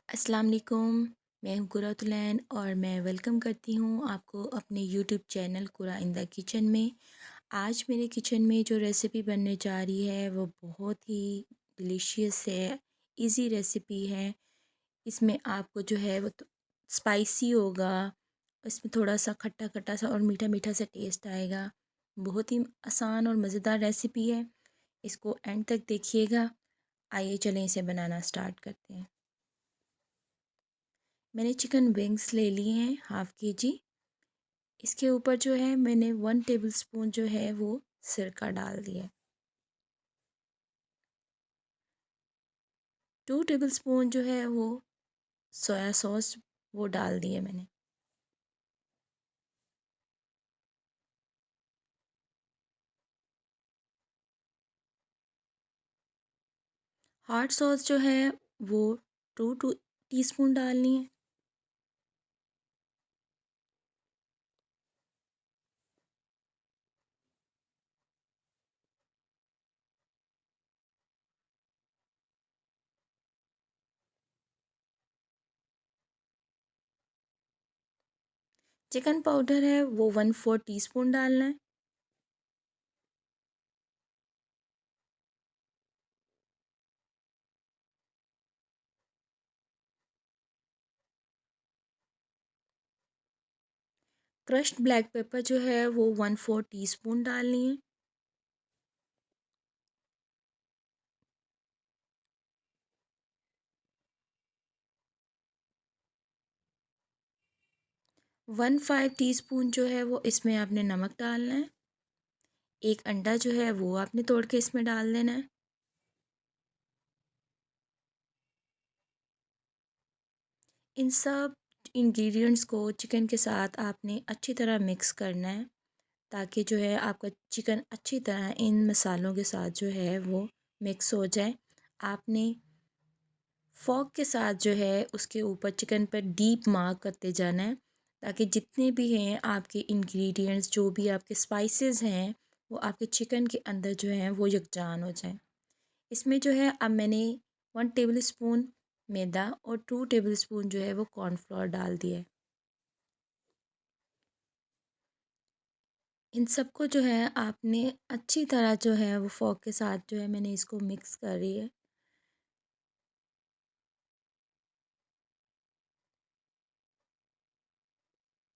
अस्सलाम वालेकुम। मैं हूँ कुरातुलैन और मैं वेलकम करती हूँ आपको अपने यूट्यूब चैनल कुरा इन द किचन में। आज मेरे किचन में जो रेसिपी बनने जा रही है वो बहुत ही डिलीशियस है, इजी रेसिपी है। इसमें आपको जो है वो तो स्पाइसी होगा, इसमें थोड़ा सा खट्टा खट्टा सा और मीठा मीठा सा टेस्ट आएगा। बहुत ही आसान और मज़ेदार रेसिपी है, इसको एंड तक देखिएगा। आइए चलें इसे बनाना स्टार्ट करते हैं। मैंने चिकन विंग्स ले लिए हैं हाफ़ के जी। इसके ऊपर जो है मैंने 1 टेबलस्पून जो है वो सिरका डाल दिया है। 2 टेबलस्पून जो है वो सोया सॉस वो डाल दिए मैंने। हॉट सॉस जो है वो 2 टीस्पून डालनी है। चिकन पाउडर है वो 1/4 टीस्पून डालना है। क्रश्ड ब्लैक पेपर जो है वो 1/4 टीस्पून डालनी है। 1/5 टीस्पून जो है वो इसमें आपने नमक डालना है। एक अंडा जो है वो आपने तोड़ के इसमें डाल देना है। इन सब इंग्रेडिएंट्स को चिकन के साथ आपने अच्छी तरह मिक्स करना है, ताकि जो है आपका चिकन अच्छी तरह इन मसालों के साथ जो है वो मिक्स हो जाए। आपने फ़ोर्क के साथ जो है उसके ऊपर चिकन पर डीप मार्क करते जाना है, ताकि जितने भी हैं आपके इंग्रेडिएंट्स, जो भी आपके स्पाइसेस हैं, वो आपके चिकन के अंदर जो है वो यकजान हो जाए। इसमें जो है अब मैंने 1 टेबलस्पून मैदा और 2 टेबलस्पून जो है वो कॉर्नफ्लोर डाल दिया है। इन सबको जो है आपने अच्छी तरह जो है वो फ़ोर्क के साथ जो है मैंने इसको मिक्स कर रही है।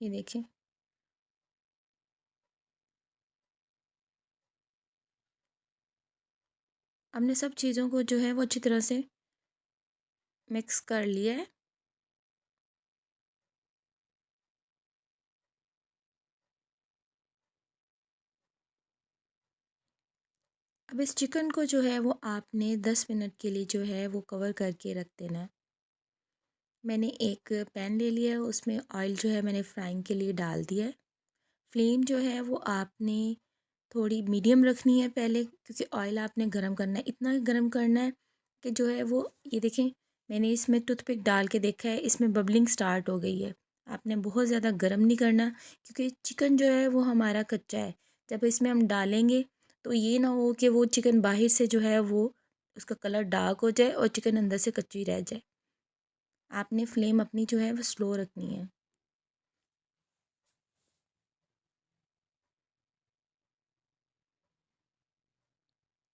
ये देखिए, हमने सब चीज़ों को जो है वो अच्छी तरह से मिक्स कर लिया है। अब इस चिकन को जो है वो आपने 10 मिनट के लिए जो है वो कवर करके रख देना है। मैंने एक पैन ले लिया है, उसमें ऑयल जो है मैंने फ्राइंग के लिए डाल दिया है। फ्लेम जो है वो आपने थोड़ी मीडियम रखनी है पहले, क्योंकि ऑयल आपने गरम करना है, इतना गरम करना है कि जो है वो, ये देखें, मैंने इसमें टूथपिक डाल के देखा है, इसमें बबलिंग स्टार्ट हो गई है। आपने बहुत ज़्यादा गरम नहीं करना, क्योंकि चिकन जो है वो हमारा कच्चा है। जब इसमें हम डालेंगे तो ये ना हो कि वो चिकन बाहर से जो है वो उसका कलर डार्क हो जाए और चिकन अंदर से कच्ची रह जाए। आपने फ्लेम अपनी जो है वो स्लो रखनी है।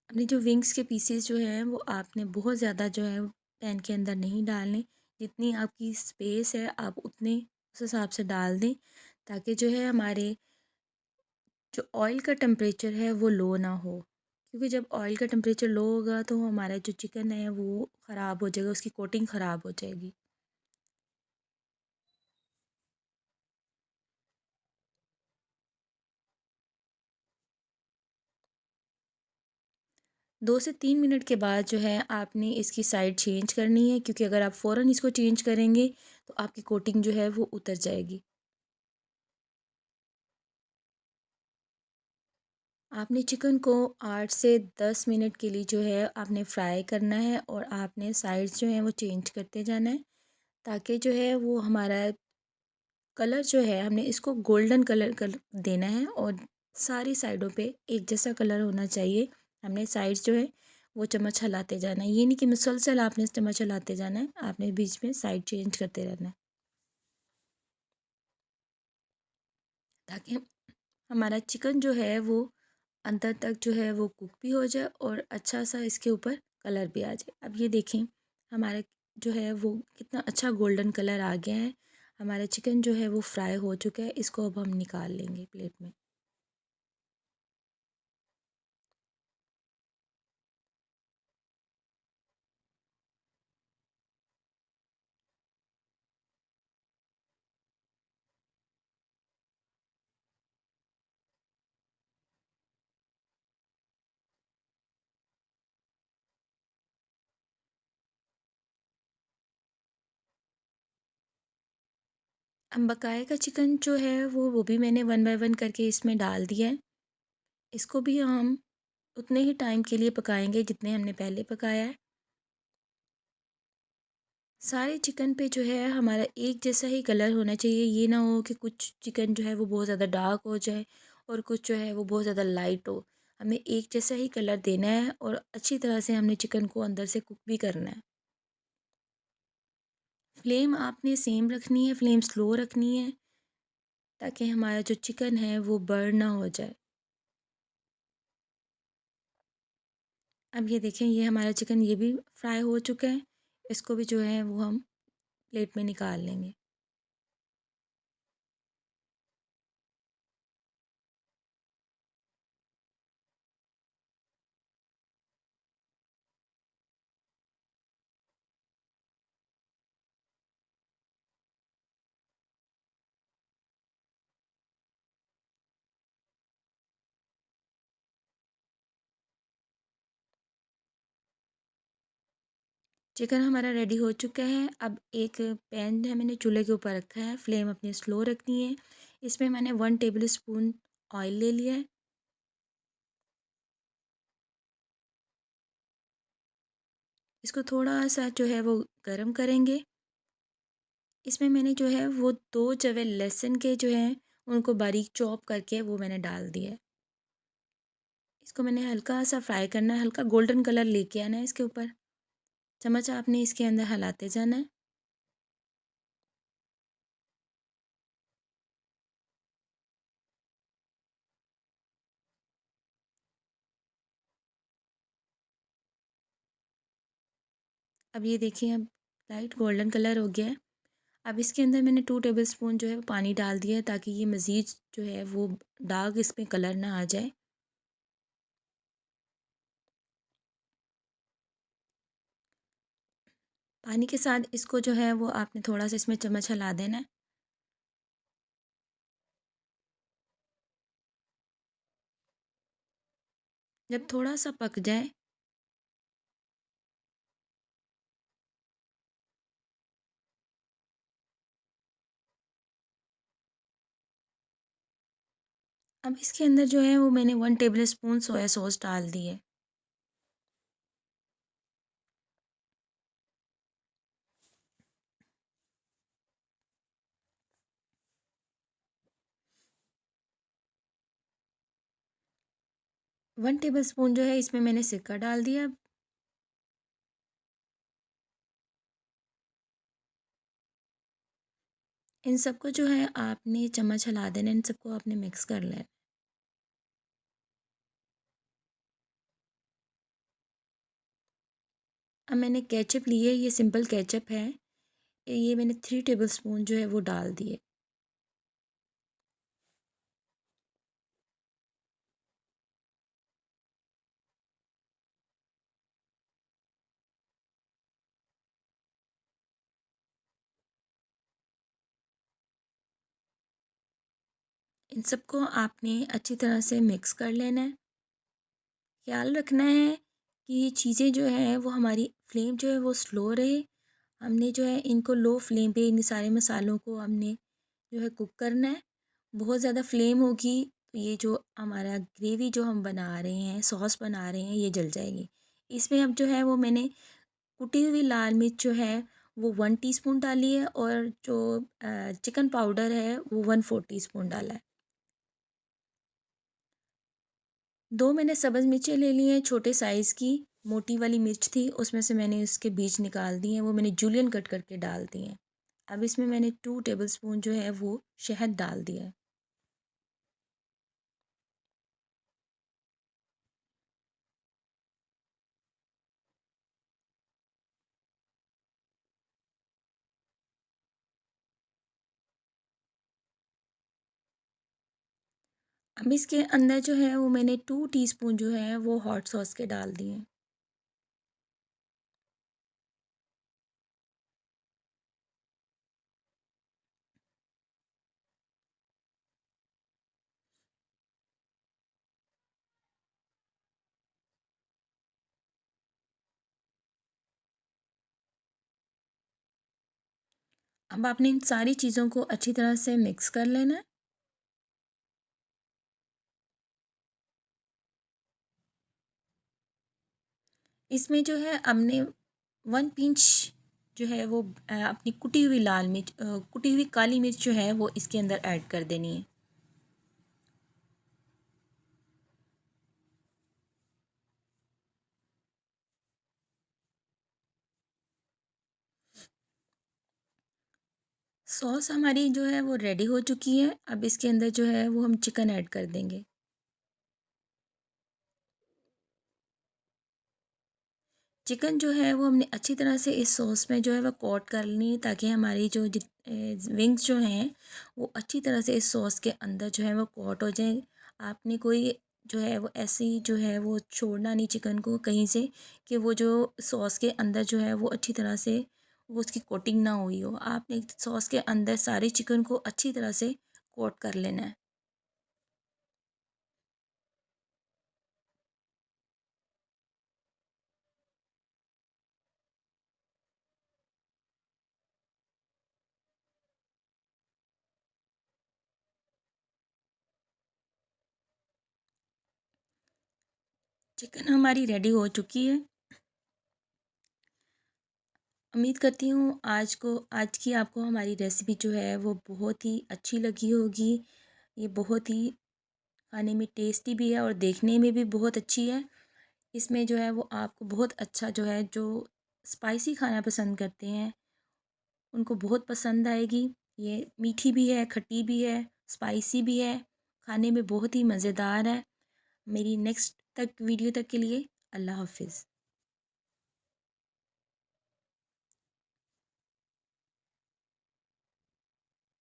अपने जो विंग्स के पीसेस जो हैं वो आपने बहुत ज़्यादा जो है पैन के अंदर नहीं डालने। जितनी आपकी स्पेस है आप उतने उस हिसाब से डाल दें, ताकि जो है हमारे जो ऑयल का टेम्परेचर है वो लो ना हो। क्योंकि जब ऑयल का टेम्परेचर लो होगा तो हमारा जो चिकन है वो ख़राब हो जाएगा, उसकी कोटिंग ख़राब हो जाएगी। 2 से 3 मिनट के बाद जो है आपने इसकी साइड चेंज करनी है, क्योंकि अगर आप फ़ौरन इसको चेंज करेंगे तो आपकी कोटिंग जो है वो उतर जाएगी। आपने चिकन को 8 से 10 मिनट के लिए जो है आपने फ्राई करना है, और आपने साइड्स जो हैं वो चेंज करते जाना है, ताकि जो है वो हमारा कलर जो है हमने इसको गोल्डन कलर कर देना है, और सारी साइडों पे एक जैसा कलर होना चाहिए। हमने साइड्स जो है वो चम्मच हिलाते जाना है। ये नहीं कि मुसलसल आपने चम्मच हिलाते जाना है, आपने बीच में साइड चेंज करते रहना है, ताकि हमारा चिकन जो है वो अंदर तक जो है वो कुक भी हो जाए और अच्छा सा इसके ऊपर कलर भी आ जाए। अब ये देखें, हमारा जो है वो कितना अच्छा गोल्डन कलर आ गया है। हमारा चिकन जो है वो फ्राई हो चुका है। इसको अब हम निकाल लेंगे प्लेट में। अब बकाए का चिकन जो है वो भी मैंने वन बाय वन करके इसमें डाल दिया है। इसको भी हम उतने ही टाइम के लिए पकाएंगे जितने हमने पहले पकाया है। सारे चिकन पे जो है हमारा एक जैसा ही कलर होना चाहिए। ये ना हो कि कुछ चिकन जो है वो बहुत ज़्यादा डार्क हो जाए और कुछ जो है वो बहुत ज़्यादा लाइट हो। हमें एक जैसा ही कलर देना है और अच्छी तरह से हमने चिकन को अंदर से कुक भी करना है। फ्लेम आपने सेम रखनी है, फ्लेम स्लो रखनी है, ताकि हमारा जो चिकन है वो बर्न ना हो जाए। अब ये देखें, ये हमारा चिकन ये भी फ्राई हो चुका है। इसको भी जो है वो हम प्लेट में निकाल लेंगे। चिकन हमारा रेडी हो चुका है। अब एक पैन है मैंने चूल्हे के ऊपर रखा है, फ्लेम अपनी स्लो रखनी है। इसमें मैंने 1 टेबल स्पून ऑयल ले लिया है। इसको थोड़ा-सा जो है वो गरम करेंगे। इसमें मैंने जो है वो 2 जवे लहसुन के जो हैं उनको बारीक चॉप करके वो मैंने डाल दिया है। इसको मैंने हल्का-सा फ्राई करना है, हल्का गोल्डन कलर लेके आना है इसके ऊपर। चम्मच आपने इसके अंदर हिलाते जाना है। अब ये देखिए, अब लाइट गोल्डन कलर हो गया है। अब इसके अंदर मैंने 2 टेबलस्पून जो है वो पानी डाल दिया है, ताकि ये मज़ीद जो है वो डार्क इसमें कलर ना आ जाए। पानी के साथ इसको जो है वो आपने थोड़ा-सा इसमें चम्मच हिला देना है। जब थोड़ा-सा पक जाए, अब इसके अंदर जो है वो मैंने 1 टेबलस्पून सोया सॉस डाल दी है। वन टेबलस्पून जो है इसमें मैंने सिरका डाल दिया। इन सबको जो है आपने चम्मच हिला देना है, इन सबको आपने मिक्स कर लेना है। अब मैंने केचप ली है, ये सिंपल केचप है। ये मैंने 3 टेबलस्पून जो है वो डाल दिए। इन सबको आपने अच्छी तरह से मिक्स कर लेना है। ख़्याल रखना है कि चीज़ें जो हैं वो हमारी फ्लेम जो है वो स्लो रहे। हमने जो है इनको लो फ्लेम पे इन सारे मसालों को हमने जो है कुक करना है। बहुत ज़्यादा फ्लेम होगी तो ये जो हमारा ग्रेवी जो हम बना रहे हैं, सॉस बना रहे हैं, ये जल जाएगी। इसमें अब जो है वो मैंने कुटी हुई लाल मिर्च जो है वो 1 टीस्पून डाली है और जो चिकन पाउडर है वो 1/4 टीस्पून डाला है। 2 मैंने सब्ज़ मिर्चें ले ली हैं छोटे साइज़ की, मोटी वाली मिर्च थी उसमें से मैंने इसके बीज निकाल दिए हैं, वो मैंने जूलियन कट करके डाल दिए हैं। अब इसमें मैंने 2 टेबलस्पून जो है वो शहद डाल दिया है। अब इसके अंदर जो है वो मैंने 2 टीस्पून जो है वो हॉट सॉस के डाल दिए हैं। अब आपने इन सारी चीज़ों को अच्छी तरह से मिक्स कर लेना है। इसमें जो है हमने 1 पिंच जो है वो अपनी कुटी हुई लाल मिर्च कुटी हुई काली मिर्च जो है वो इसके अंदर ऐड कर देनी है। सॉस हमारी जो है वो रेडी हो चुकी है। अब इसके अंदर जो है वो हम चिकन ऐड कर देंगे। चिकन जो है वो हमने अच्छी तरह से इस सॉस में जो है वो कोट कर लेनी है, ताकि हमारी जो विंग्स जो हैं वो अच्छी तरह से इस सॉस के अंदर जो है वो कोट हो जाए। आपने कोई जो है वो ऐसी जो है वो छोड़ना नहीं चिकन को कहीं से, कि वो जो सॉस के अंदर जो है वो अच्छी तरह से वो उसकी कोटिंग ना हुई हो। आपने सॉस के अंदर सारे चिकन को अच्छी तरह से कोट कर लेना है। चिकन हमारी रेडी हो चुकी है। उम्मीद करती हूँ आज की आपको हमारी रेसिपी जो है वो बहुत ही अच्छी लगी होगी। ये बहुत ही खाने में टेस्टी भी है और देखने में भी बहुत अच्छी है। इसमें जो है वो आपको बहुत अच्छा जो है जो स्पाइसी खाना पसंद करते हैं उनको बहुत पसंद आएगी। ये मीठी भी है, खट्टी भी है, स्पाइसी भी है, खाने में बहुत ही मज़ेदार है। मेरी नेक्स्ट तक वीडियो तक के लिए अल्लाह हाफ़िज़।